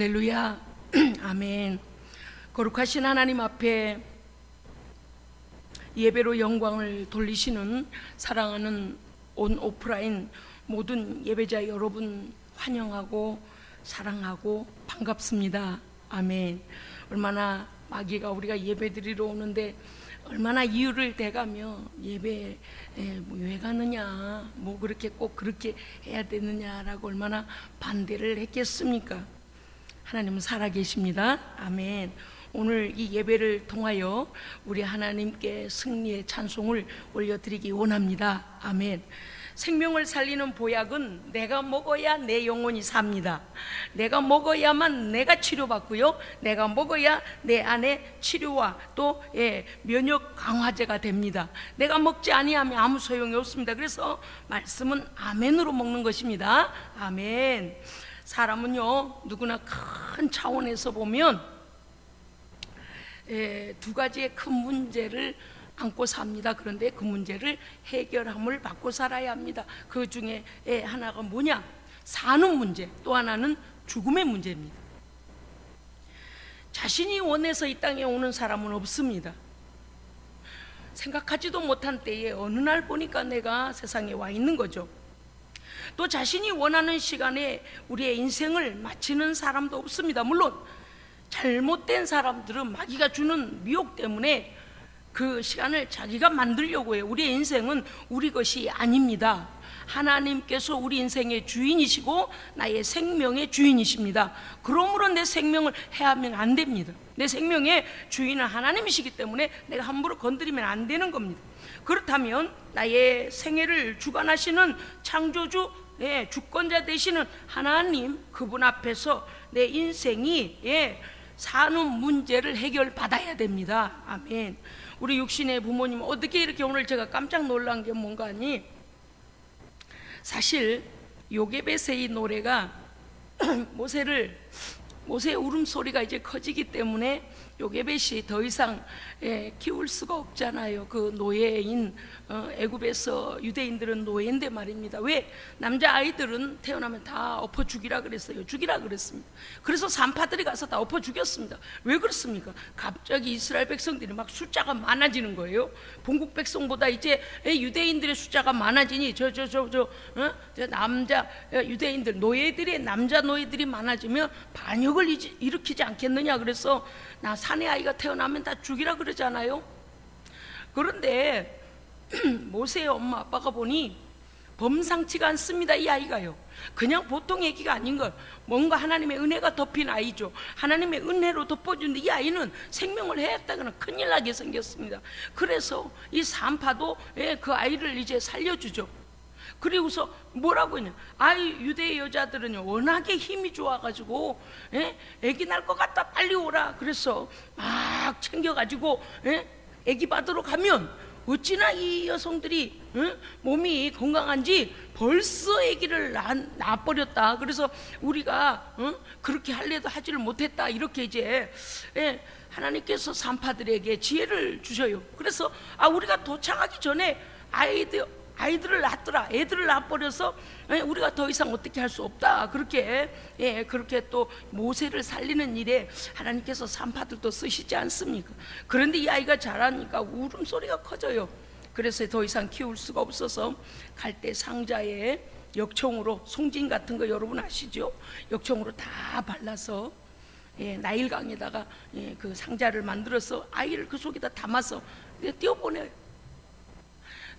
할렐루야. 아멘. 거룩하신 하나님 앞에 예배로 영광을 돌리시는 사랑하는 온 오프라인 모든 예배자 여러분 환영하고 사랑하고 반갑습니다. 아멘. 얼마나 마귀가 우리가 예배 드리러 오는데 얼마나 이유를 대가며 예배에 왜 가느냐, 뭐 그렇게 꼭 그렇게 해야 되느냐라고 얼마나 반대를 했겠습니까? 하나님은 살아계십니다. 아멘. 오늘 이 예배를 통하여 우리 하나님께 승리의 찬송을 올려드리기 원합니다. 아멘. 생명을 살리는 보약은 내가 먹어야 내 영혼이 삽니다. 내가 먹어야만 내가 치료받고요, 내가 먹어야 내 안에 치료와 또 면역 강화제가 됩니다. 내가 먹지 아니하면 아무 소용이 없습니다. 그래서 말씀은 아멘으로 먹는 것입니다. 아멘. 사람은요 누구나 큰 차원에서 보면 두 가지의 큰 문제를 안고 삽니다. 그런데 그 문제를 해결함을 받고 살아야 합니다. 그 중에 하나가 뭐냐? 사는 문제, 또 하나는 죽음의 문제입니다. 자신이 원해서 이 땅에 오는 사람은 없습니다. 생각하지도 못한 때에 어느 날 보니까 내가 세상에 와 있는 거죠. 또 자신이 원하는 시간에 우리의 인생을 마치는 사람도 없습니다. 물론 잘못된 사람들은 마귀가 주는 미혹 때문에 그 시간을 자기가 만들려고 해요. 우리의 인생은 우리 것이 아닙니다. 하나님께서 우리 인생의 주인이시고 나의 생명의 주인이십니다. 그러므로 내 생명을 해하면 안 됩니다. 내 생명의 주인은 하나님이시기 때문에 내가 함부로 건드리면 안 되는 겁니다. 그렇다면 나의 생애를 주관하시는 창조주, 주권자 되시는 하나님, 그분 앞에서 내 인생이 사는 문제를 해결받아야 됩니다. 아멘. 우리 육신의 부모님 어떻게 이렇게 오늘 제가 깜짝 놀란 게 뭔가 하니, 사실 요게벳의 이 노래가 모세의 울음소리가 이제 커지기 때문에 요게벳이 더 이상 키울 수가 없잖아요. 그 노예인, 애굽에서 유대인들은 노예인데 말입니다. 왜? 남자아이들은 태어나면 다 엎어 죽이라 그랬어요. 죽이라 그랬습니다. 그래서 산파들이 가서 다 엎어 죽였습니다. 왜 그렇습니까? 갑자기 이스라엘 백성들이 막 숫자가 많아지는 거예요. 본국 백성보다 이제 유대인들의 숫자가 많아지니 저 남자 유대인들, 노예들의 남자 노예들이 많아지면 반역을 일으키지 않겠느냐. 그래서 나 사내 아이가 태어나면 다 죽이라 그러잖아요. 그런데 모세의 엄마 아빠가 보니 범상치가 않습니다. 이 아이가요, 그냥 보통 애기가 아닌 걸, 뭔가 하나님의 은혜가 덮인 아이죠. 하나님의 은혜로 덮어주는데 이 아이는 생명을 해했다거나 큰일 나게 생겼습니다. 그래서 이 산파도 그 아이를 이제 살려주죠. 그리고서 뭐라고 했냐? 유대 여자들은요 워낙에 힘이 좋아가지고 애기 날 것 같다, 빨리 오라. 그래서 막 챙겨가지고 애기 받으러 가면 어찌나 이 여성들이 몸이 건강한지 벌써 애기를 낳아버렸다. 그래서 우리가 그렇게 할래도 하지를 못했다. 이렇게 이제 하나님께서 산파들에게 지혜를 주셔요. 그래서 우리가 도착하기 전에 아이들을 낳더라. 애들을 낳아버려서 우리가 더 이상 어떻게 할 수 없다. 그렇게 또 모세를 살리는 일에 하나님께서 산파들도 쓰시지 않습니까? 그런데 이 아이가 자라니까 울음소리가 커져요. 그래서 더 이상 키울 수가 없어서 갈대 상자에 역청으로, 송진 같은 거 여러분 아시죠? 역청으로 다 발라서 나일강에다가 그 상자를 만들어서 아이를 그 속에다 담아서 띄워보내요.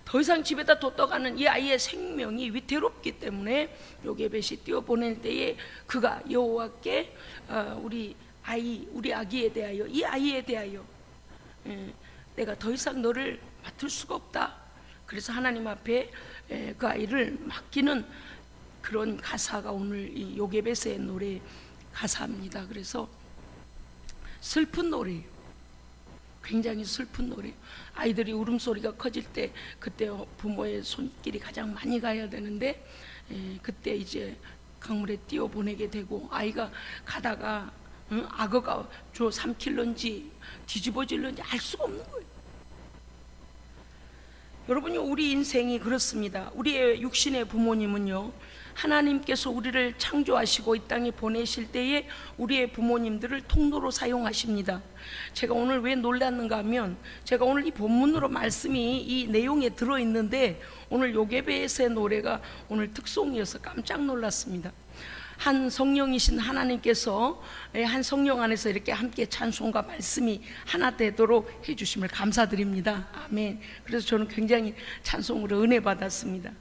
더 이상 집에다 뒀다가는 이 아이의 생명이 위태롭기 때문에 요게벳이 띄워보낼 때에 그가 여호와께 우리 아기에 대하여, 이 아이에 대하여 내가 더 이상 너를 맡을 수가 없다. 그래서 하나님 앞에 그 아이를 맡기는 그런 가사가 오늘 이 요게벳의 노래 가사입니다. 그래서 슬픈 노래예요. 굉장히 슬픈 노래. 아이들이 울음소리가 커질 때 그때 부모의 손길이 가장 많이 가야 되는데 그때 이제 강물에 띄워 보내게 되고, 아이가 가다가 악어가 삼킬런지 뒤집어질런지 알 수가 없는 거예요. 여러분이 우리 인생이 그렇습니다. 우리의 육신의 부모님은요 하나님께서 우리를 창조하시고 이 땅에 보내실 때에 우리의 부모님들을 통로로 사용하십니다. 제가 오늘 왜 놀랐는가 하면, 제가 오늘 이 본문으로 말씀이 이 내용에 들어있는데 오늘 요게벳의 노래가 오늘 특송이어서 깜짝 놀랐습니다. 한 성령이신 하나님께서 한 성령 안에서 이렇게 함께 찬송과 말씀이 하나 되도록 해주심을 감사드립니다. 아멘. 그래서 저는 굉장히 찬송으로 은혜 받았습니다.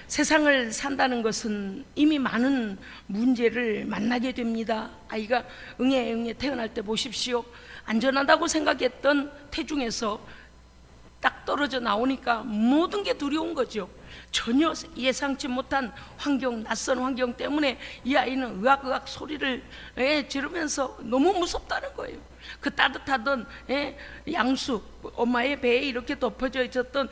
세상을 산다는 것은 이미 많은 문제를 만나게 됩니다. 아이가 응애 태어날 때 보십시오. 안전하다고 생각했던 태중에서 딱 떨어져 나오니까 모든 게 두려운 거죠. 전혀 예상치 못한 환경, 낯선 환경 때문에 이 아이는 으악으악 소리를 지르면서 너무 무섭다는 거예요. 그 따뜻하던 양수, 엄마의 배에 이렇게 덮어져 있었던,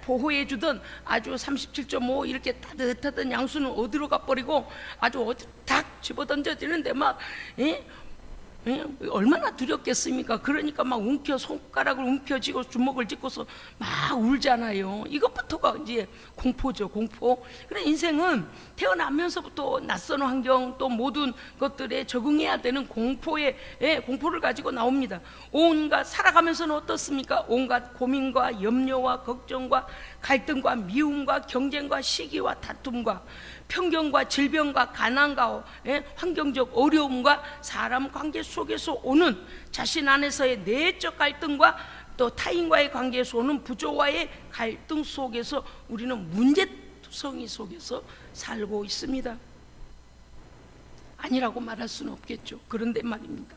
보호해 주던 아주 37.5 이렇게 따뜻하던 양수는 어디로 가버리고 아주 어디 탁 집어던져지는데 막 얼마나 두렵겠습니까? 그러니까 막 손가락을 움켜쥐고 주먹을 쥐고서 막 울잖아요. 이것부터가 이제 공포죠, 공포. 그래, 인생은 태어나면서부터 낯선 환경 또 모든 것들에 적응해야 되는 공포를 가지고 나옵니다. 온갖 살아가면서는 어떻습니까? 온갖 고민과 염려와 걱정과 갈등과 미움과 경쟁과 시기와 다툼과 편견과 질병과 가난과 환경적 어려움과 사람 관계 속에서 오는 자신 안에서의 내적 갈등과 또 타인과의 관계에서 오는 부조와의 갈등 속에서 우리는 문제투성이 속에서 살고 있습니다. 아니라고 말할 수는 없겠죠. 그런데 말입니다,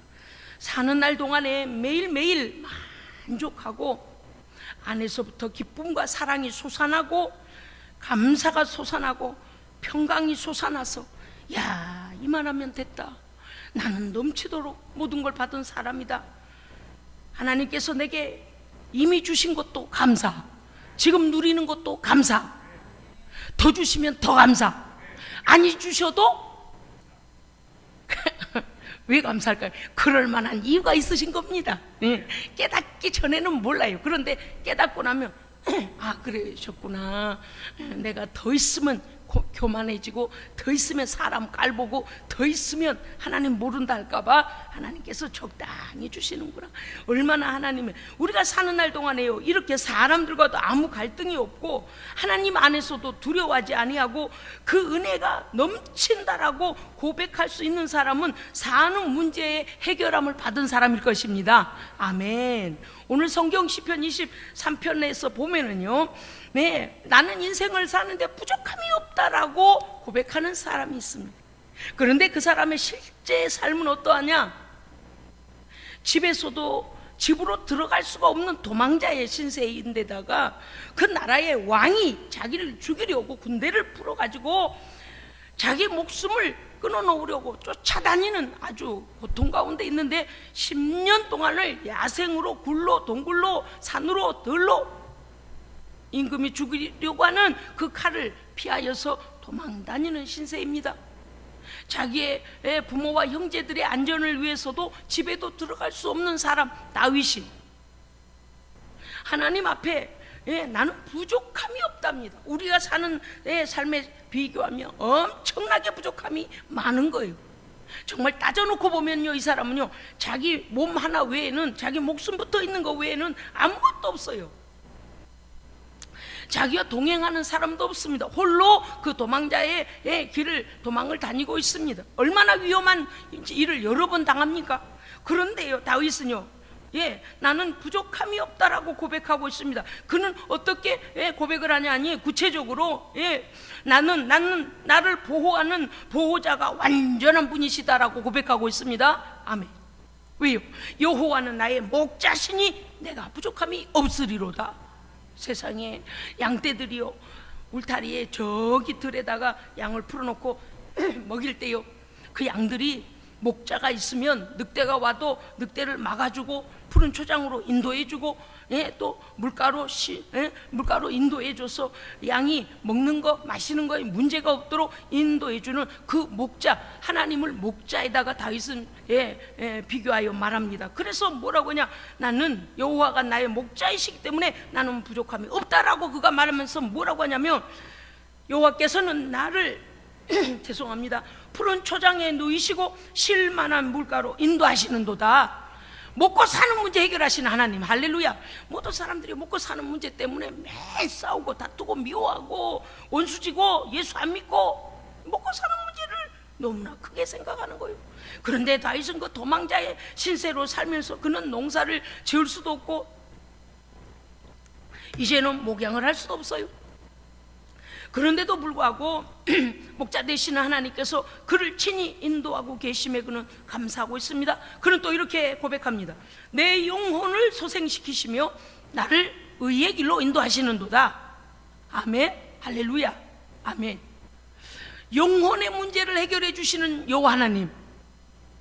사는 날 동안에 매일매일 만족하고 안에서부터 기쁨과 사랑이 솟아나고 감사가 솟아나고 평강이 솟아나서, 야, 이만하면 됐다, 나는 넘치도록 모든 걸 받은 사람이다, 하나님께서 내게 이미 주신 것도 감사, 지금 누리는 것도 감사, 더 주시면 더 감사, 아니 주셔도 왜 감사할까요? 그럴 만한 이유가 있으신 겁니다. 깨닫기 전에는 몰라요. 그런데 깨닫고 나면 아, 그러셨구나, 내가 더 있으면 교만해지고, 더 있으면 사람 깔보고, 더 있으면 하나님 모른다 할까봐 하나님께서 적당히 주시는구나. 얼마나 하나님은 우리가 사는 날 동안에요, 이렇게 사람들과도 아무 갈등이 없고 하나님 안에서도 두려워하지 아니하고 그 은혜가 넘친다라고 고백할 수 있는 사람은 사는 문제의 해결함을 받은 사람일 것입니다. 아멘. 오늘 성경 시편 23편에서 보면은요, 나는 인생을 사는데 부족함이 없다라고 고백하는 사람이 있습니다. 그런데 그 사람의 실제 삶은 어떠하냐? 집으로 들어갈 수가 없는 도망자의 신세인데다가 그 나라의 왕이 자기를 죽이려고 군대를 풀어가지고 자기 목숨을 끊어놓으려고 쫓아다니는 아주 고통 가운데 있는데 10년 동안을 야생으로 굴로 동굴로 산으로 들로 임금이 죽이려고 하는 그 칼을 피하여서 도망다니는 신세입니다. 자기의 부모와 형제들의 안전을 위해서도 집에도 들어갈 수 없는 사람 다윗이 하나님 앞에 나는 부족함이 없답니다. 우리가 사는 삶에 비교하면 엄청나게 부족함이 많은 거예요. 정말 따져놓고 보면요, 이 사람은요, 자기 몸 하나 외에는, 자기 목숨 붙어 있는 거 외에는 아무것도 없어요. 자기와 동행하는 사람도 없습니다. 홀로 그 도망자의 도망을 다니고 있습니다. 얼마나 위험한 일을 여러 번 당합니까? 그런데요, 다윗은요, 나는 부족함이 없다라고 고백하고 있습니다. 그는 어떻게 고백을 하냐니, 구체적으로 나는 나를 보호하는 보호자가 완전한 분이시다라고 고백하고 있습니다. 아멘. 왜요? 여호와는 나의 목자시니 내가 부족함이 없으리로다. 세상에 양떼들이요, 울타리에 저기 들에다가 양을 풀어놓고 먹일 때요, 그 양들이 목자가 있으면 늑대가 와도 늑대를 막아주고 푸른 초장으로 인도해주고, 또 물가로 인도해줘서 양이 먹는 거 마시는 거에 문제가 없도록 인도해주는 그 목자, 하나님을 목자에다가 다윗은 비교하여 말합니다. 그래서 뭐라고 하냐, 나는 여호와가 나의 목자이시기 때문에 나는 부족함이 없다라고 그가 말하면서 뭐라고 하냐면, 여호와께서는 나를 죄송합니다. 푸른 초장에 누이시고 쉴만한 물가로 인도하시는도다. 먹고 사는 문제 해결하시는 하나님, 할렐루야. 모든 사람들이 먹고 사는 문제 때문에 매일 싸우고 다투고 미워하고 원수지고 예수 안 믿고 먹고 사는 문제를 너무나 크게 생각하는 거예요. 그런데 다윗은 그 도망자의 신세로 살면서 그는 농사를 지을 수도 없고 이제는 목양을 할 수도 없어요. 그런데도 불구하고 목자 되시는 하나님께서 그를 친히 인도하고 계심에 그는 감사하고 있습니다. 그는 또 이렇게 고백합니다. 내 영혼을 소생시키시며 나를 의의 길로 인도하시는도다. 아멘, 할렐루야, 아멘. 영혼의 문제를 해결해 주시는 여호와 하나님,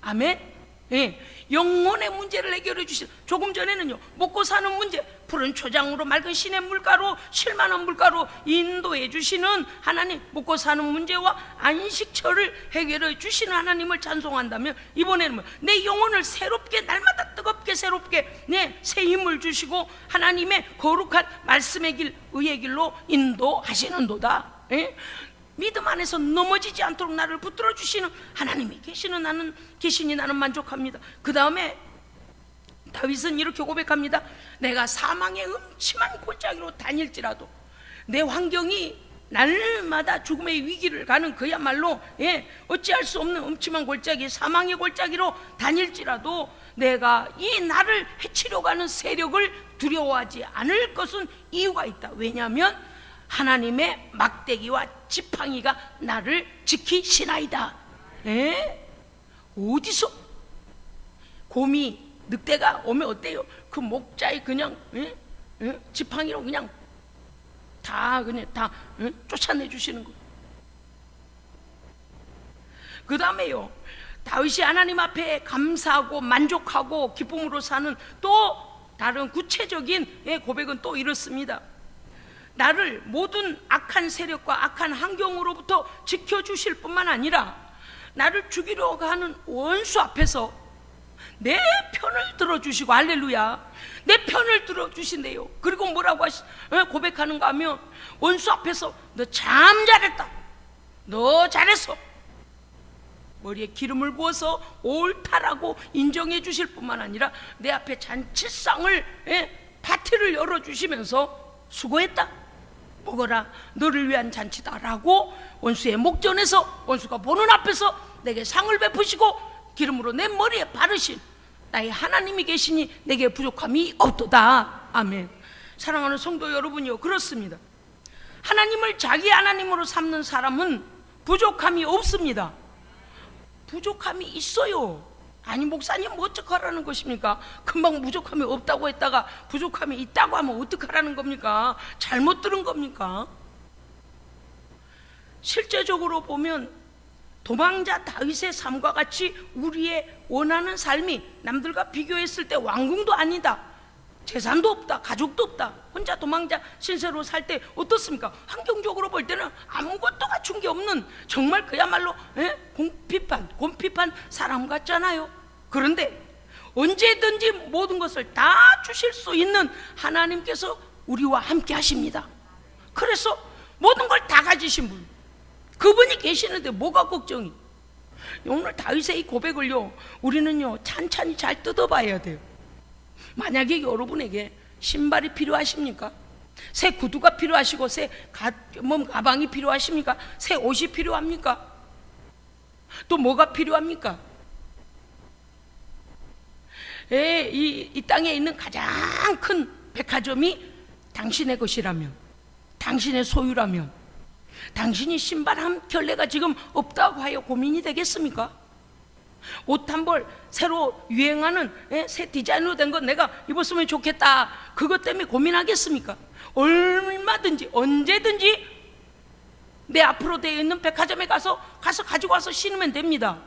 아멘. 예, 영혼의 문제를 해결해 주신, 조금 전에는요 먹고 사는 문제, 푸른 초장으로 맑은 시냇 물가로 쉴만한 물가로 인도해 주시는 하나님, 먹고 사는 문제와 안식처를 해결해 주시는 하나님을 찬송한다면, 이번에는 내 영혼을 새롭게 날마다 뜨겁게 새롭게 새 힘을 주시고 하나님의 거룩한 말씀의 길, 의의 길로 인도하시는도다. 예? 믿음 안에서 넘어지지 않도록 나를 붙들어 주시는 하나님이 계시니 나는 만족합니다. 그 다음에 다윗은 이렇게 고백합니다. 내가 사망의 음침한 골짜기로 다닐지라도, 내 환경이 날마다 죽음의 위기를 가는 그야말로 어찌할 수 없는 음침한 골짜기, 사망의 골짜기로 다닐지라도 내가 이 나를 해치려고 하는 세력을 두려워하지 않을 것은 이유가 있다. 왜냐하면 하나님의 막대기와 지팡이가 나를 지키시나이다. 어디서 곰이 늑대가 오면 어때요? 그 목자에 그냥 지팡이로 그냥 다 쫓아내 주시는 거. 그 다음에요, 다윗이 하나님 앞에 감사하고 만족하고 기쁨으로 사는 또 다른 구체적인 고백은 또 이렇습니다. 나를 모든 악한 세력과 악한 환경으로부터 지켜주실 뿐만 아니라 나를 죽이려고 하는 원수 앞에서 내 편을 들어주시고, 할렐루야, 내 편을 들어주신대요. 그리고 뭐라고 고백하는가 하면, 원수 앞에서 너 참 잘했다, 너 잘했어, 머리에 기름을 부어서 옳다라고 인정해 주실 뿐만 아니라 내 앞에 잔치상을 파티를 열어주시면서 수고했다, 먹어라, 너를 위한 잔치다라고 원수의 목전에서, 원수가 보는 앞에서 내게 상을 베푸시고 기름으로 내 머리에 바르신 나의 하나님이 계시니 내게 부족함이 없도다. 아멘. 사랑하는 성도 여러분이요, 그렇습니다. 하나님을 자기 하나님으로 삼는 사람은 부족함이 없습니다. 부족함이 있어요. 아니 목사님 뭐 어떡하라는 것입니까? 금방 부족함이 없다고 했다가 부족함이 있다고 하면 어떡하라는 겁니까? 잘못 들은 겁니까? 실제적으로 보면 도망자 다윗의 삶과 같이 우리의 원하는 삶이 남들과 비교했을 때 왕궁도 아니다, 재산도 없다, 가족도 없다, 혼자 도망자 신세로 살 때 어떻습니까? 환경적으로 볼 때는 아무것도 갖춘 게 없는 정말 그야말로 곰핍한 사람 같잖아요. 그런데 언제든지 모든 것을 다 주실 수 있는 하나님께서 우리와 함께 하십니다. 그래서 모든 걸 다 가지신 분, 그분이 계시는데 뭐가 걱정이? 오늘 다윗의 이 고백을요, 우리는요 찬찬히 잘 뜯어봐야 돼요. 만약에 여러분에게 신발이 필요하십니까? 새 구두가 필요하시고 새 가방이 필요하십니까? 새 옷이 필요합니까? 또 뭐가 필요합니까? 이 땅에 있는 가장 큰 백화점이 당신의 것이라면, 당신의 소유라면, 당신이 신발 한 켤레가 지금 없다고 하여 고민이 되겠습니까? 옷 한 벌 새로 유행하는 새 디자인으로 된 거 내가 입었으면 좋겠다, 그것 때문에 고민하겠습니까? 얼마든지 언제든지 내 앞으로 되어 있는 백화점에 가서 가지고 와서 신으면 됩니다.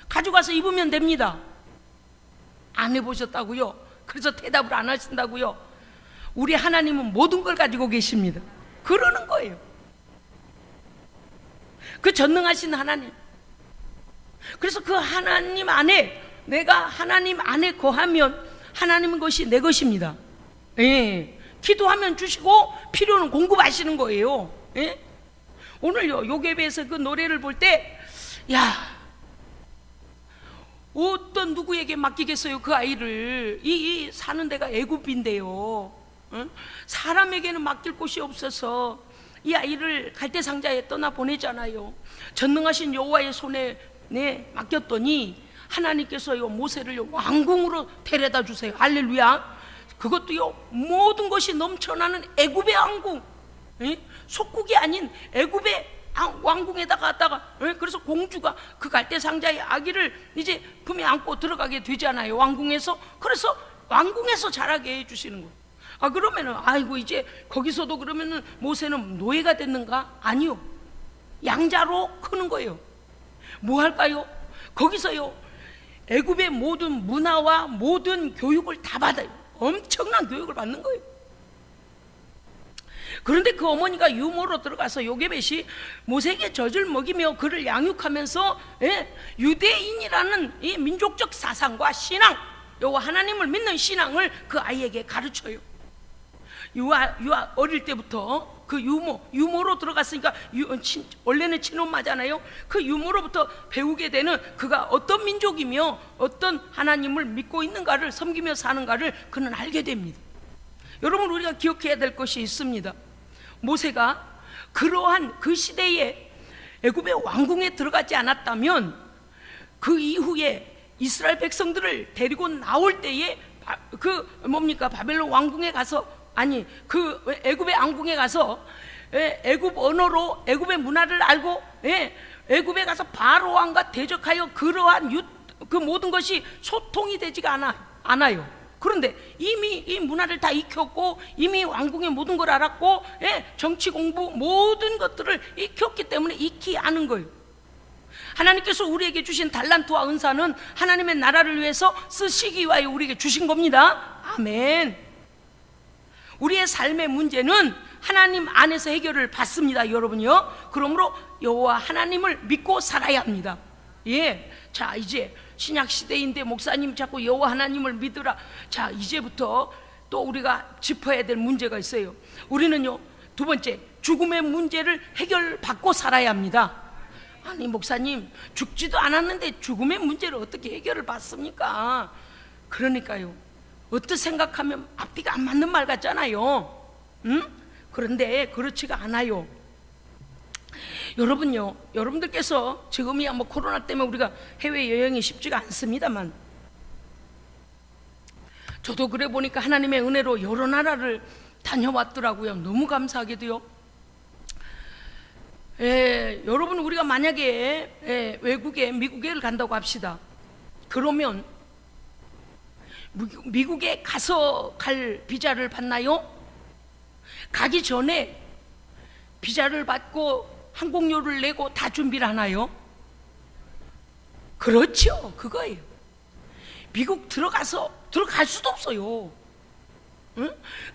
가지고 와서 입으면 됩니다. 안 해보셨다고요? 그래서 대답을 안 하신다고요? 우리 하나님은 모든 걸 가지고 계십니다. 그러는 거예요. 그 전능하신 하나님. 그래서 그 하나님 안에, 내가 하나님 안에 거하면 하나님의 것이 내 것입니다. 기도하면 주시고 필요는 공급하시는 거예요. 오늘요 요괴배에서 그 노래를 볼 때 야, 어떤 누구에게 맡기겠어요 그 아이를. 이 사는 데가 애굽인데요, 응? 사람에게는 맡길 곳이 없어서 이 아이를 갈대상자에 떠나 보내잖아요. 전능하신 여호와의 손에 맡겼더니 하나님께서요 모세를요 왕궁으로 데려다 주세요. 할렐루야. 그것도요 모든 것이 넘쳐나는 애굽의 왕궁, 속국이 아닌 애굽의 왕궁에다가 갔다가, 그래서 공주가 그 갈대상자의 아기를 이제 품에 안고 들어가게 되잖아요, 왕궁에서. 그래서 왕궁에서 자라게 해주시는 거예요. 그러면은 아이고 이제 거기서도 그러면은 모세는 노예가 됐는가? 아니요, 양자로 크는 거예요. 뭐 할까요? 거기서요 애굽의 모든 문화와 모든 교육을 다 받아요. 엄청난 교육을 받는 거예요. 그런데 그 어머니가 유모로 들어가서 요게벳이 모세에게 젖을 먹이며 그를 양육하면서 유대인이라는 이 민족적 사상과 신앙, 여호와 하나님을 믿는 신앙을 그 아이에게 가르쳐요. 유아 어릴 때부터 그 유모로 들어갔으니까 원래는 친엄마잖아요. 그 유모로부터 배우게 되는 그가 어떤 민족이며 어떤 하나님을 믿고 있는가를, 섬기며 사는가를 그는 알게 됩니다. 여러분, 우리가 기억해야 될 것이 있습니다. 모세가 그러한 그 시대에 애굽의 왕궁에 들어가지 않았다면 그 이후에 이스라엘 백성들을 데리고 나올 때에 바벨론 왕궁에 가서, 아니 그 애굽의 왕궁에 가서 애굽 언어로 애굽의 문화를 알고 애굽에 가서 바로 왕과 대적하여 그러한 그 모든 것이 소통이 되지가 않아요. 그런데 이미 이 문화를 다 익혔고 이미 왕궁의 모든 걸 알았고 정치 공부 모든 것들을 익혔기 때문에 익히 아는 거예요. 하나님께서 우리에게 주신 달란트와 은사는 하나님의 나라를 위해서 쓰시기 위하여 우리에게 주신 겁니다. 아멘. 우리의 삶의 문제는 하나님 안에서 해결을 받습니다, 여러분요. 그러므로 여호와 하나님을 믿고 살아야 합니다. 자, 이제 신약 시대인데 목사님 자꾸 여호와 하나님을 믿으라. 자, 이제부터 또 우리가 짚어야 될 문제가 있어요. 우리는요, 두 번째, 죽음의 문제를 해결받고 살아야 합니다. 아니 목사님, 죽지도 않았는데 죽음의 문제를 어떻게 해결을 받습니까? 그러니까요, 어떻게 생각하면 앞뒤가 안 맞는 말 같잖아요. 그런데 그렇지가 않아요. 여러분요, 여러분들께서 지금이야 뭐 코로나 때문에 우리가 해외여행이 쉽지가 않습니다만, 저도 그래 보니까 하나님의 은혜로 여러 나라를 다녀왔더라고요. 너무 감사하게도요. 여러분, 우리가 만약에 외국에 미국에 간다고 합시다. 그러면 미국에 가서 갈 비자를 받나요? 가기 전에 비자를 받고 항공료를 내고 다 준비를 하나요? 그렇죠, 그거예요. 미국 들어갈 수도 없어요.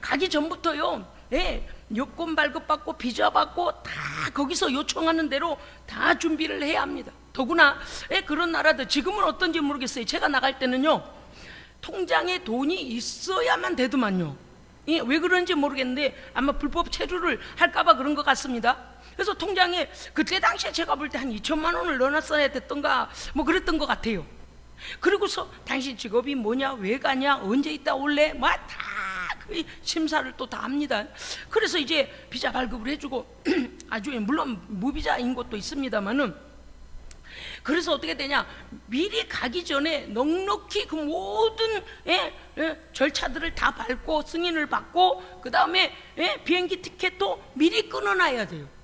가기 전부터요, 여권 발급받고 비자 받고 다 거기서 요청하는 대로 다 준비를 해야 합니다. 더구나 그런 나라들, 지금은 어떤지 모르겠어요. 제가 나갈 때는요, 통장에 돈이 있어야만 되더만요. 왜 그런지 모르겠는데 아마 불법 체류를 할까봐 그런 것 같습니다. 그래서 통장에 그때 당시에 제가 볼 때 한 2천만 원을 넣어놨어야 됐던가 뭐 그랬던 것 같아요. 그리고서 당신 직업이 뭐냐, 왜 가냐, 언제 있다 올래, 뭐 다 그 심사를 또 다 합니다. 그래서 이제 비자 발급을 해주고 아주 물론 무비자인 것도 있습니다만은, 그래서 어떻게 되냐, 미리 가기 전에 넉넉히 그 모든 절차들을 다 밟고 승인을 받고 그 다음에 비행기 티켓도 미리 끊어놔야 돼요.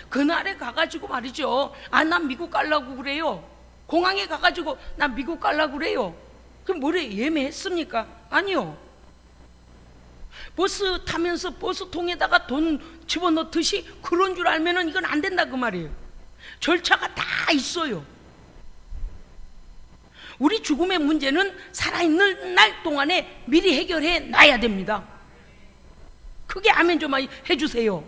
그날에 가가지고 말이죠, 난 미국 가려고 그래요. 공항에 가가지고 난 미국 가려고 그래요. 그럼 뭐래, 예매했습니까? 아니요. 버스 타면서 버스통에다가 돈 집어넣듯이 그런 줄 알면은 이건 안 된다 그 말이에요. 절차가 다 있어요. 우리 죽음의 문제는 살아있는 날 동안에 미리 해결해 놔야 됩니다. 크게 아멘 좀 해주세요.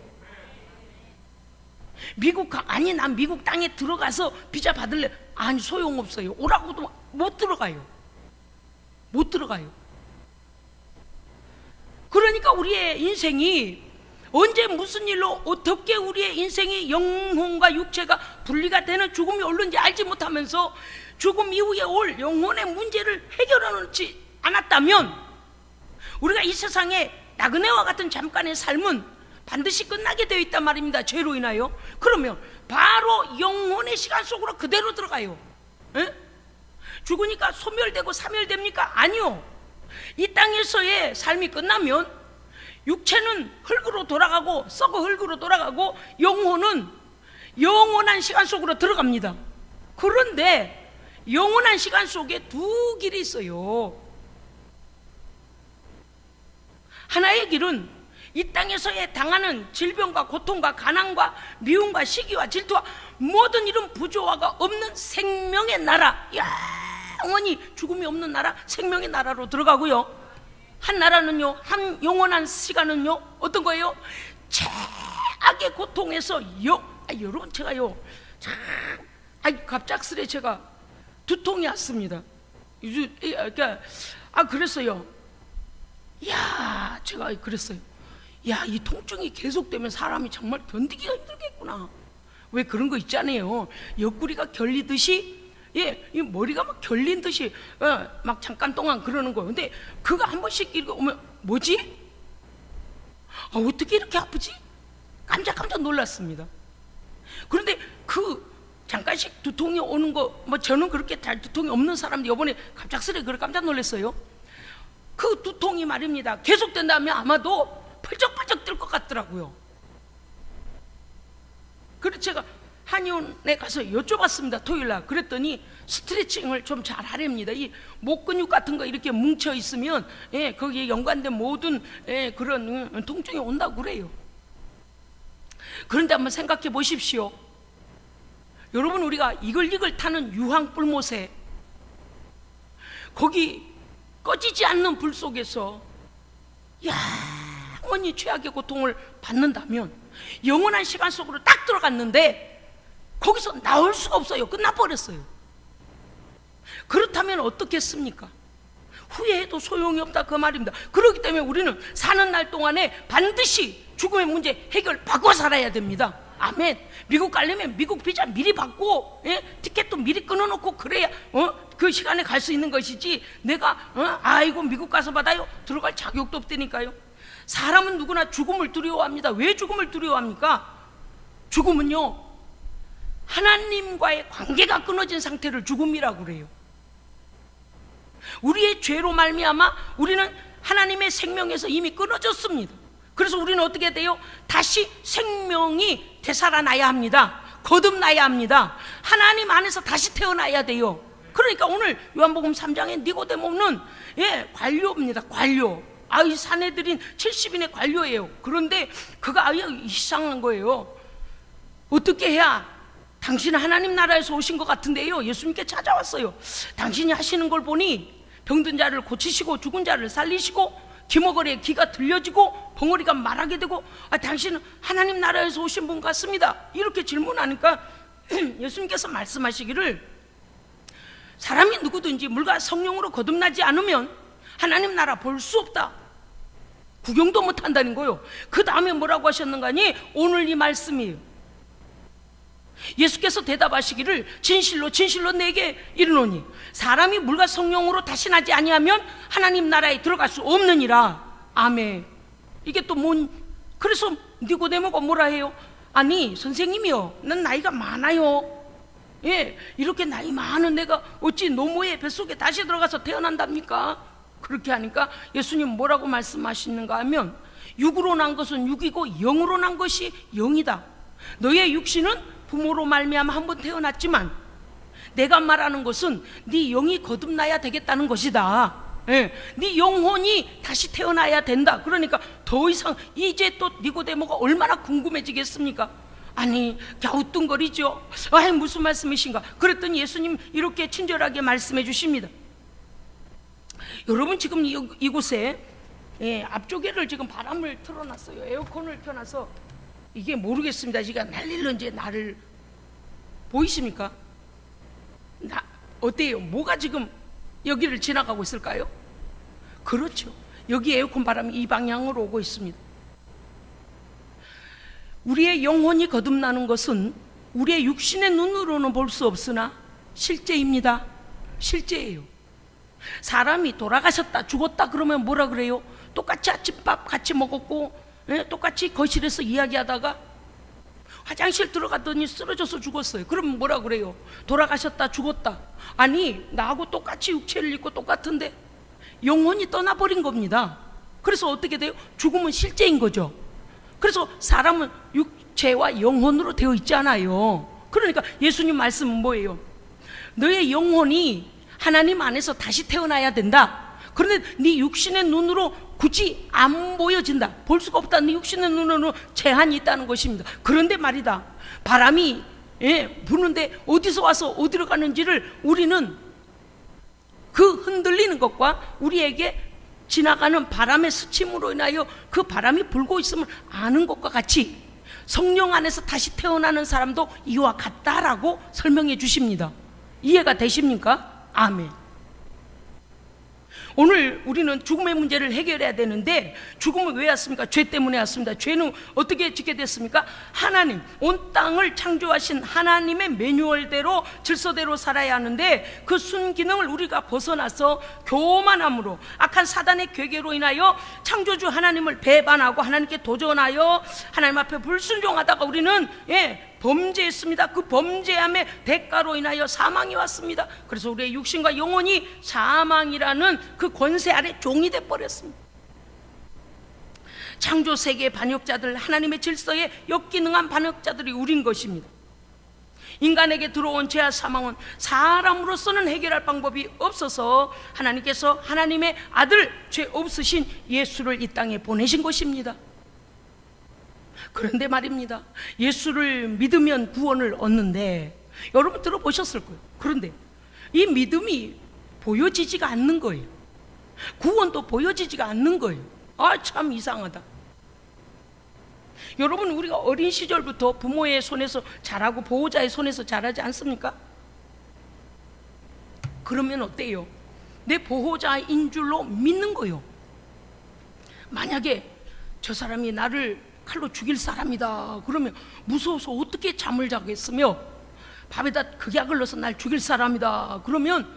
난 미국 땅에 들어가서 비자 받을래. 아니, 소용없어요. 오라고도 못 들어가요. 그러니까 우리의 인생이 언제 무슨 일로 어떻게 우리의 인생이 영혼과 육체가 분리가 되는 죽음이 오는지 알지 못하면서 죽음 이후에 올 영혼의 문제를 해결하지 않았다면 우리가 이 세상에 나그네와 같은 잠깐의 삶은 반드시 끝나게 되어 있단 말입니다. 죄로 인하여. 그러면 바로 영혼의 시간 속으로 그대로 들어가요. 에? 죽으니까 소멸되고 사멸됩니까? 아니요. 이 땅에서의 삶이 끝나면 육체는 흙으로 돌아가고 썩어 흙으로 돌아가고 영혼은 영원한 시간 속으로 들어갑니다. 그런데 영원한 시간 속에 두 길이 있어요. 하나의 길은 이 땅에서의 당하는 질병과 고통과 가난과 미움과 시기와 질투와 모든 이런 부조화가 없는 생명의 나라, 영원히 죽음이 없는 나라, 생명의 나라로 들어가고요. 한 나라는요, 한 영원한 시간은요, 어떤 거예요? 최악의 고통에서 여러분 제가요, 갑작스레 제가 두통이 왔습니다. 그랬어요. 제가 그랬어요. 이 통증이 계속되면 사람이 정말 견디기가 힘들겠구나. 왜 그런 거 있잖아요. 옆구리가 결리듯이, 이 머리가 막 결린 듯이, 막 잠깐 동안 그러는 거예요. 근데 그거 한 번씩 이렇게 오면, 뭐지? 어떻게 이렇게 아프지? 깜짝 놀랐습니다. 그런데 그 잠깐씩 두통이 오는 거, 저는 그렇게 잘 두통이 없는 사람인데 이번에 갑작스레 그걸 깜짝 놀랐어요. 그 두통이 말입니다. 계속된다면 아마도 펄쩍펄쩍 뜰 것 같더라고요. 그래서 제가 한의원에 가서 여쭤봤습니다. 토요일날. 그랬더니 스트레칭을 좀 잘 하랍니다. 이 목 근육 같은 거 이렇게 뭉쳐 있으면 거기에 연관된 모든 그런 통증이 온다고 그래요. 그런데 한번 생각해 보십시오. 여러분, 우리가 이글이글 타는 유황 뿔못에 거기 꺼지지 않는 불 속에서 영원히 최악의 고통을 받는다면 영원한 시간 속으로 딱 들어갔는데 거기서 나올 수가 없어요. 끝나버렸어요. 그렇다면 어떻겠습니까? 후회해도 소용이 없다, 그 말입니다. 그렇기 때문에 우리는 사는 날 동안에 반드시 죽음의 문제 해결받고 살아야 됩니다. 아멘. 미국 가려면 미국 비자 미리 받고, 티켓도 미리 끊어놓고 그래야 그 시간에 갈 수 있는 것이지, 내가 아이고 미국 가서 받아요, 들어갈 자격도 없다니까요. 사람은 누구나 죽음을 두려워합니다. 왜 죽음을 두려워합니까? 죽음은요, 하나님과의 관계가 끊어진 상태를 죽음이라고 그래요. 우리의 죄로 말미암아 우리는 하나님의 생명에서 이미 끊어졌습니다. 그래서 우리는 어떻게 돼요? 다시 생명이 되살아나야 합니다. 거듭나야 합니다. 하나님 안에서 다시 태어나야 돼요. 그러니까 오늘 요한복음 3장에 니고데모는 관료입니다. 관료. 이 사내들인 70인의 관료예요. 그런데 그가 아예 이상한 거예요. 어떻게 해야, 당신은 하나님 나라에서 오신 것 같은데요, 예수님께 찾아왔어요. 당신이 하시는 걸 보니 병든 자를 고치시고 죽은 자를 살리시고 기머거리에 귀가 들려지고 벙어리가 말하게 되고, 당신은 하나님 나라에서 오신 분 같습니다. 이렇게 질문하니까 예수님께서 말씀하시기를, 사람이 누구든지 물과 성령으로 거듭나지 않으면 하나님 나라 볼 수 없다. 구경도 못 한다는 거예요. 그 다음에 뭐라고 하셨는가 하니, 오늘 이 말씀이에요. 예수께서 대답하시기를, 진실로 진실로 내게 이르노니 사람이 물과 성령으로 다시 나지 아니하면 하나님 나라에 들어갈 수 없느니라. 아멘. 이게 또 그래서 니고데모가 뭐라 해요? 아니 선생님이요, 난 나이가 많아요. 이렇게 나이 많은 내가 어찌 노모의 뱃속에 다시 들어가서 태어난답니까? 그렇게 하니까 예수님 뭐라고 말씀하시는가 하면, 육으로 난 것은 육이고 영으로 난 것이 영이다. 너의 육신은 부모로 말미암아 한 번 태어났지만 내가 말하는 것은 네 영이 거듭나야 되겠다는 것이다. 네 영혼이 다시 태어나야 된다. 그러니까 더 이상 이제 또 니고데모가 얼마나 궁금해지겠습니까? 아니 갸우뚱거리죠. 무슨 말씀이신가? 그랬더니 예수님 이렇게 친절하게 말씀해 주십니다. 여러분, 지금 이곳에 앞쪽에를 지금 바람을 틀어놨어요. 에어컨을 켜놔서 이게 모르겠습니다. 지금 날릴런지 나를 보이십니까? 어때요? 뭐가 지금 여기를 지나가고 있을까요? 그렇죠. 여기 에어컨 바람이 이 방향으로 오고 있습니다. 우리의 영혼이 거듭나는 것은 우리의 육신의 눈으로는 볼 수 없으나 실제입니다. 실제예요. 사람이 돌아가셨다 죽었다 그러면 뭐라 그래요? 똑같이 아침밥 같이 먹었고 똑같이 거실에서 이야기하다가 화장실 들어갔더니 쓰러져서 죽었어요. 그럼 뭐라 그래요? 돌아가셨다 죽었다. 아니, 나하고 똑같이 육체를 입고 똑같은데 영혼이 떠나버린 겁니다. 그래서 어떻게 돼요? 죽음은 실제인 거죠. 그래서 사람은 육체와 영혼으로 되어 있잖아요. 그러니까 예수님 말씀은 뭐예요? 너의 영혼이 하나님 안에서 다시 태어나야 된다. 그런데 네 육신의 눈으로 굳이 안 보여진다. 볼 수가 없다. 네 육신의 눈으로 제한이 있다는 것입니다. 그런데 말이다, 바람이 부는데 어디서 와서 어디로 가는지를 우리는 그 흔들리는 것과 우리에게 지나가는 바람의 스침으로 인하여 그 바람이 불고 있음을 아는 것과 같이 성령 안에서 다시 태어나는 사람도 이와 같다라고 설명해 주십니다. 이해가 되십니까? 아멘. 오늘 우리는 죽음의 문제를 해결해야 되는데, 죽음은 왜 왔습니까? 죄 때문에 왔습니다. 죄는 어떻게 짓게 됐습니까? 하나님, 온 땅을 창조하신 하나님의 매뉴얼대로 질서대로 살아야 하는데, 그 순기능을 우리가 벗어나서 교만함으로 악한 사단의 괴계로 인하여 창조주 하나님을 배반하고 하나님께 도전하여 하나님 앞에 불순종하다가 우리는 범죄했습니다. 그 범죄함의 대가로 인하여 사망이 왔습니다. 그래서 우리의 육신과 영혼이 사망이라는 그 권세 아래 종이 되어버렸습니다. 창조 세계의 반역자들, 하나님의 질서에 역기능한 반역자들이 우린 것입니다. 인간에게 들어온 죄와 사망은 사람으로서는 해결할 방법이 없어서 하나님께서 하나님의 아들, 죄 없으신 예수를 이 땅에 보내신 것입니다. 그런데 말입니다, 예수를 믿으면 구원을 얻는데, 여러분 들어보셨을 거예요. 그런데 이 믿음이 보여지지가 않는 거예요. 구원도 보여지지가 않는 거예요. 참 이상하다. 여러분, 우리가 어린 시절부터 부모의 손에서 자라고 보호자의 손에서 자라지 않습니까? 그러면 어때요? 내 보호자인 줄로 믿는 거예요. 만약에 저 사람이 나를 칼로 죽일 사람이다 그러면 무서워서 어떻게 잠을 자겠으며, 밥에다 극약을 넣어서 날 죽일 사람이다 그러면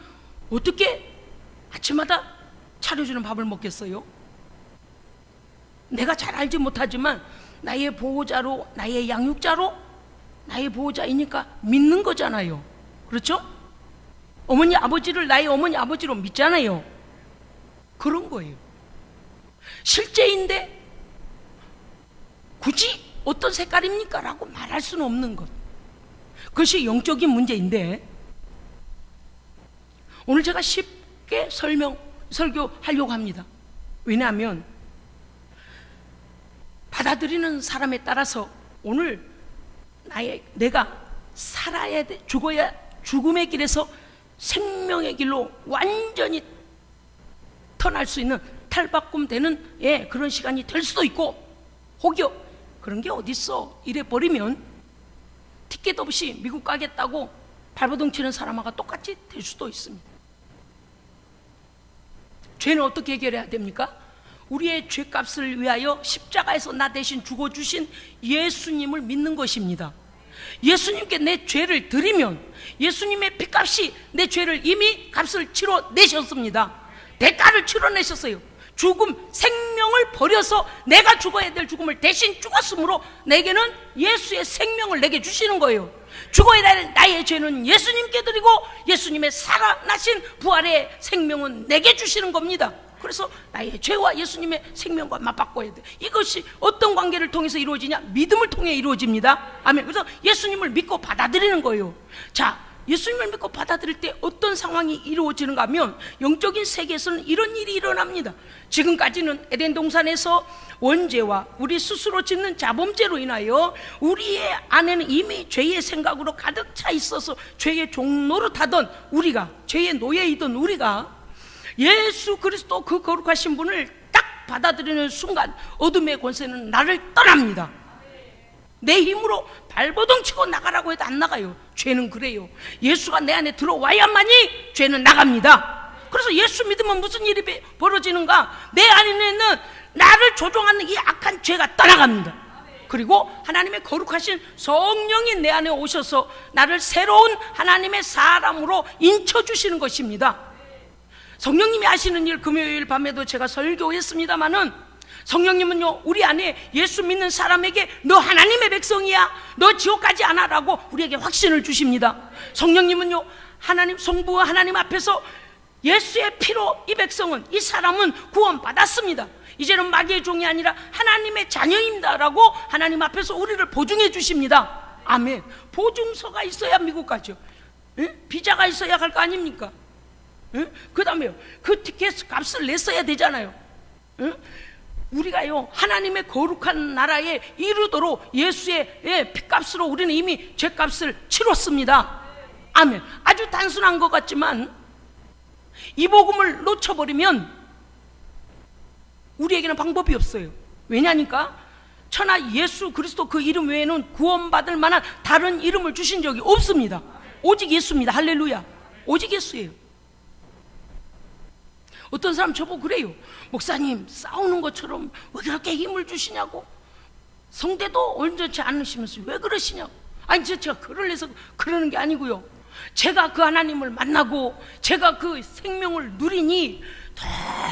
어떻게 아침마다 차려주는 밥을 먹겠어요? 내가 잘 알지 못하지만 나의 보호자로, 나의 양육자로, 나의 보호자이니까 믿는 거잖아요. 그렇죠? 어머니 아버지를 나의 어머니 아버지로 믿잖아요. 그런 거예요. 실제인데 굳이 어떤 색깔입니까? 라고 말할 수는 없는 것. 그것이 영적인 문제인데, 오늘 제가 쉽게 설교하려고 합니다. 왜냐하면 받아들이는 사람에 따라서 오늘 내가 살아야 돼, 죽어야 죽음의 길에서 생명의 길로 완전히 턴할 수 있는 탈바꿈 되는 그런 시간이 될 수도 있고, 혹여 그런 게 어딨어 이래 버리면 티켓 없이 미국 가겠다고 발버둥 치는 사람하고 똑같이 될 수도 있습니다. 죄는 어떻게 해결해야 됩니까? 우리의 죄값을 위하여 십자가에서 나 대신 죽어주신 예수님을 믿는 것입니다. 예수님께 내 죄를 드리면 예수님의 피값이 내 죄를 이미 값을 치러내셨습니다. 대가를 치러내셨어요. 죽음, 생명을 버려서 내가 죽어야 될 죽음을 대신 죽었으므로 내게는 예수의 생명을 내게 주시는 거예요. 죽어야 될 나의 죄는 예수님께 드리고 예수님의 살아나신 부활의 생명은 내게 주시는 겁니다. 그래서 나의 죄와 예수님의 생명과 맞바꿔야 돼. 이것이 어떤 관계를 통해서 이루어지냐? 믿음을 통해 이루어집니다. 아멘. 그래서 예수님을 믿고 받아들이는 거예요. 자, 예수님을 믿고 받아들일 때 어떤 상황이 이루어지는가 하면, 영적인 세계에서는 이런 일이 일어납니다. 지금까지는 에덴 동산에서 원죄와 우리 스스로 짓는 자범죄로 인하여 우리의 안에는 이미 죄의 생각으로 가득 차 있어서 죄의 종노릇하던 우리가, 죄의 노예이던 우리가 예수 그리스도 그 거룩하신 분을 딱 받아들이는 순간 어둠의 권세는 나를 떠납니다. 내 힘으로 발버둥 치고 나가라고 해도 안 나가요. 죄는 그래요. 예수가 내 안에 들어와야만이 죄는 나갑니다. 그래서 예수 믿으면 무슨 일이 벌어지는가? 내 안에 있는 나를 조종하는 이 악한 죄가 떠나갑니다. 그리고 하나님의 거룩하신 성령이 내 안에 오셔서 나를 새로운 하나님의 사람으로 인쳐주시는 것입니다. 성령님이 하시는 일, 금요일 밤에도 제가 설교했습니다마는, 성령님은요, 우리 안에 예수 믿는 사람에게 너 하나님의 백성이야, 너 지옥 가지 않아 라고 우리에게 확신을 주십니다. 성령님은요, 하나님, 성부와 하나님 앞에서 예수의 피로 이 백성은, 이 사람은 구원받았습니다, 이제는 마귀의 종이 아니라 하나님의 자녀입니다 라고 하나님 앞에서 우리를 보증해 주십니다. 아멘. 보증서가 있어야 미국 가죠. 비자가 있어야 갈 거 아닙니까? 그 다음에요, 그 티켓 값을 냈어야 되잖아요. 우리가요, 하나님의 거룩한 나라에 이르도록 예수의 피값으로 우리는 이미 죄값을 치렀습니다. 아멘. 아주 단순한 것 같지만 이 복음을 놓쳐버리면 우리에게는 방법이 없어요. 왜냐니까 천하 예수 그리스도 그 이름 외에는 구원받을 만한 다른 이름을 주신 적이 없습니다. 오직 예수입니다. 할렐루야. 오직 예수예요. 어떤 사람 저보고 그래요. 목사님, 싸우는 것처럼 왜 그렇게 힘을 주시냐고, 성대도 온전치 않으시면서 왜 그러시냐고. 아니, 제가 글을 내서 그러는 게 아니고요, 제가 그 하나님을 만나고 제가 그 생명을 누리니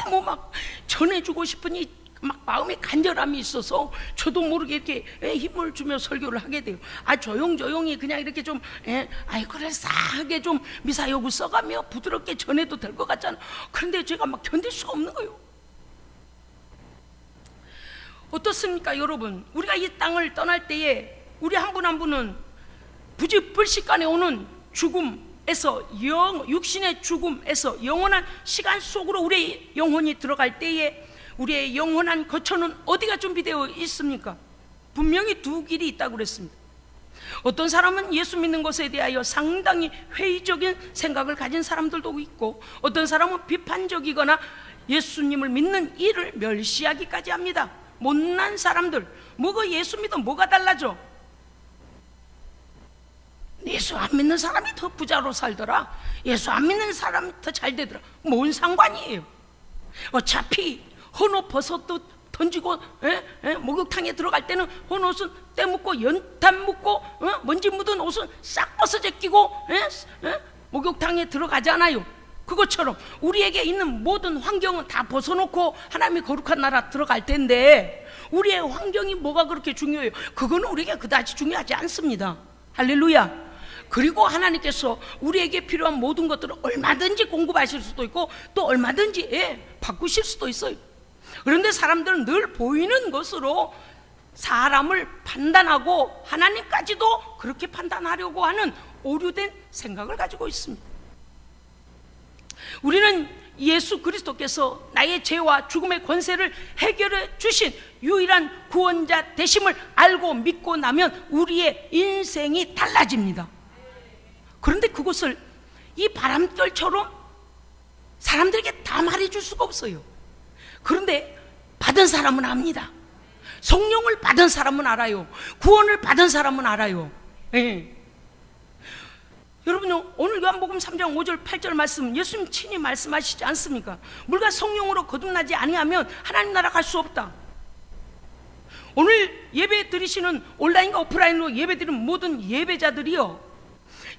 너무 막 전해주고 싶으니 막 마음에 간절함이 있어서 저도 모르게 이렇게 힘을 주며 설교를 하게 돼요. 조용히 그냥 이렇게 좀 그래 싸하게 좀 미사여구 써가며 부드럽게 전해도 될 것 같잖아. 그런데 제가 막 견딜 수가 없는 거예요. 어떻습니까 여러분? 우리가 이 땅을 떠날 때에 우리 한 분 한 분은 부지불식간에 오는 죽음에서, 육신의 죽음에서 영원한 시간 속으로 우리의 영혼이 들어갈 때에 우리의 영원한 거처는 어디가 준비되어 있습니까? 분명히 두 길이 있다고 그랬습니다. 어떤 사람은 예수 믿는 것에 대하여 상당히 회의적인 생각을 가진 사람들도 있고, 어떤 사람은 비판적이거나 예수님을 믿는 이를 멸시하기까지 합니다. 못난 사람들, 뭐가 예수 믿으면 뭐가 달라져? 예수 안 믿는 사람이 더 부자로 살더라, 예수 안 믿는 사람이 더 잘 되더라. 뭔 상관이에요? 어차피 헌옷 벗어도 던지고 목욕탕에 들어갈 때는 헌옷은 때 묻고 연탄 묻고 먼지 묻은 옷은 싹 벗어져 끼고 목욕탕에 들어가잖아요. 그것처럼 우리에게 있는 모든 환경은 다 벗어놓고 하나님의 거룩한 나라 들어갈 텐데, 우리의 환경이 뭐가 그렇게 중요해요? 그거는 우리에게 그다지 중요하지 않습니다. 할렐루야. 그리고 하나님께서 우리에게 필요한 모든 것들을 얼마든지 공급하실 수도 있고 또 얼마든지 바꾸실 수도 있어요. 그런데 사람들은 늘 보이는 것으로 사람을 판단하고 하나님까지도 그렇게 판단하려고 하는 오류된 생각을 가지고 있습니다. 우리는 예수 그리스도께서 나의 죄와 죽음의 권세를 해결해 주신 유일한 구원자 되심을 알고 믿고 나면 우리의 인생이 달라집니다. 그런데 그것을 이 바람결처럼 사람들에게 다 말해줄 수가 없어요. 그런데 받은 사람은 압니다. 성령을 받은 사람은 알아요. 구원을 받은 사람은 알아요. 여러분요, 오늘 요한복음 3장 5절 8절 말씀 예수님 친히 말씀하시지 않습니까? 물과 성령으로 거듭나지 아니하면 하나님 나라 갈 수 없다. 오늘 예배 드리시는 온라인과 오프라인으로 예배 드리는 모든 예배자들이요,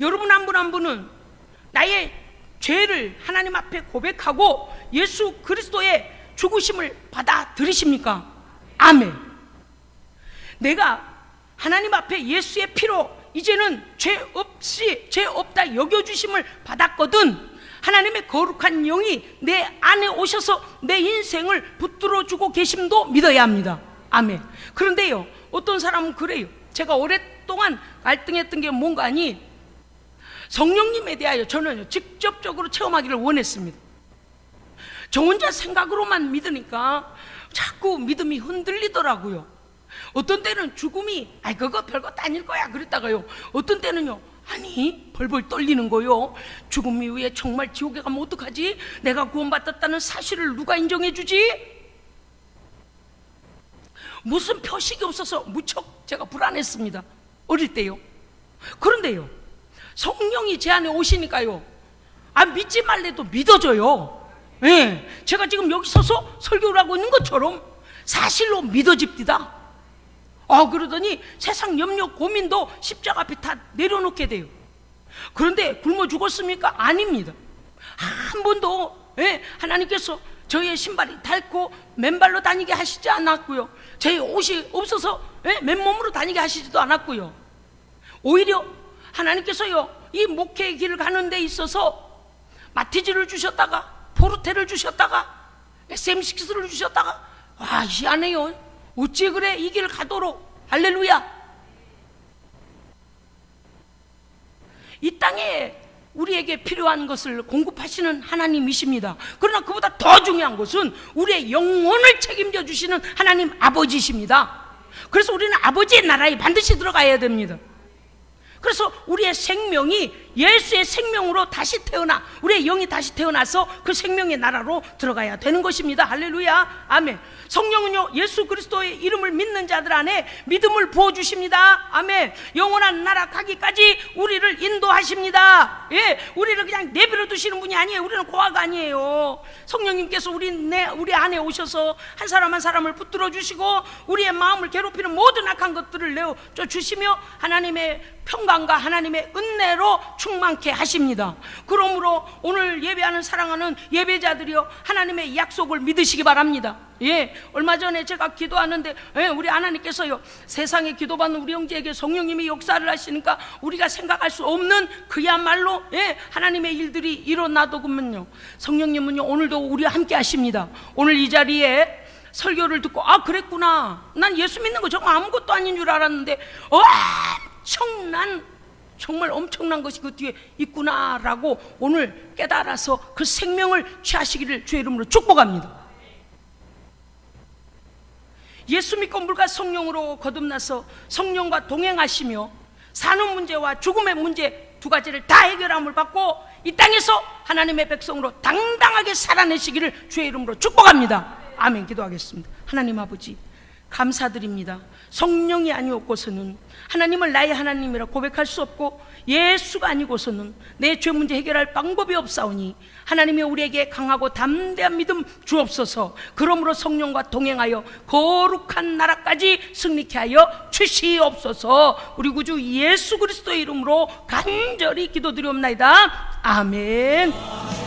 여러분 한 분 한 분은 나의 죄를 하나님 앞에 고백하고 예수 그리스도의 죽으심을 받아들이십니까? 아멘. 내가 하나님 앞에 예수의 피로 이제는 죄 없다 여겨주심을 받았거든, 하나님의 거룩한 영이 내 안에 오셔서 내 인생을 붙들어주고 계심도 믿어야 합니다. 아멘. 그런데요, 어떤 사람은 그래요. 제가 오랫동안 갈등했던 게 뭔가 하니, 성령님에 대하여 저는 직접적으로 체험하기를 원했습니다. 저 혼자 생각으로만 믿으니까 자꾸 믿음이 흔들리더라고요. 어떤 때는 죽음이 그거 별것도 아닐 거야 그랬다가요, 어떤 때는요, 아니 벌벌 떨리는 거요. 죽음 이후에 정말 지옥에 가면 어떡하지? 내가 구원받았다는 사실을 누가 인정해 주지? 무슨 표식이 없어서 무척 제가 불안했습니다, 어릴 때요. 그런데요, 성령이 제 안에 오시니까요, 믿지 말래도 믿어져요. 제가 지금 여기 서서 설교를 하고 있는 것처럼 사실로 믿어집니다. 그러더니 세상 염려 고민도 십자가 앞에 다 내려놓게 돼요. 그런데 굶어 죽었습니까? 아닙니다. 한 번도 하나님께서 저의 신발이 닳고 맨발로 다니게 하시지 않았고요, 제 옷이 없어서 맨몸으로 다니게 하시지도 않았고요. 오히려 하나님께서요, 이 목회의 길을 가는 데 있어서 마티즈를 주셨다가 포르테를 주셨다가 SM6를 주셨다가 희한해요. 어찌 그래 이 길 가도록. 할렐루야. 이 땅에 우리에게 필요한 것을 공급하시는 하나님이십니다. 그러나 그보다 더 중요한 것은 우리의 영혼을 책임져 주시는 하나님 아버지십니다. 그래서 우리는 아버지의 나라에 반드시 들어가야 됩니다. 그래서 우리의 생명이 예수의 생명으로 다시 태어나, 우리의 영이 다시 태어나서 그 생명의 나라로 들어가야 되는 것입니다. 할렐루야. 아멘. 성령은요, 예수 그리스도의 이름을 믿는 자들 안에 믿음을 부어주십니다. 아멘. 영원한 나라 가기까지 우리를 인도하십니다. 우리를 그냥 내버려 두시는 분이 아니에요. 우리는 고아가 아니에요. 성령님께서 우리 안에 오셔서 한 사람 한 사람을 붙들어 주시고 우리의 마음을 괴롭히는 모든 악한 것들을 내어줘 주시며 하나님의 평강과 하나님의 은혜로 충만케 하십니다. 그러므로 오늘 예배하는 사랑하는 예배자들이요, 하나님의 약속을 믿으시기 바랍니다. 얼마 전에 제가 기도하는데 우리 하나님께서요, 세상에 기도받는 우리 형제에게 성령님이 역사를 하시니까 우리가 생각할 수 없는 그야말로 하나님의 일들이 일어나더군요. 성령님은요, 오늘도 우리와 함께 하십니다. 오늘 이 자리에 설교를 듣고 그랬구나, 난 예수 믿는 거 정말 아무것도 아닌 줄 알았는데 정말 엄청난 것이 그 뒤에 있구나라고 오늘 깨달아서 그 생명을 취하시기를 주의 이름으로 축복합니다. 예수 믿고 물과 성령으로 거듭나서 성령과 동행하시며 사는 문제와 죽음의 문제 두 가지를 다 해결함을 받고 이 땅에서 하나님의 백성으로 당당하게 살아내시기를 주의 이름으로 축복합니다. 아멘. 기도하겠습니다. 하나님 아버지, 감사드립니다. 성령이 아니었고서는 하나님을 나의 하나님이라 고백할 수 없고 예수가 아니고서는 내 죄 문제 해결할 방법이 없사오니 하나님이 우리에게 강하고 담대한 믿음 주옵소서. 그러므로 성령과 동행하여 거룩한 나라까지 승리케 하여 주시옵소서. 우리 구주 예수 그리스도의 이름으로 간절히 기도드리옵나이다. 아멘.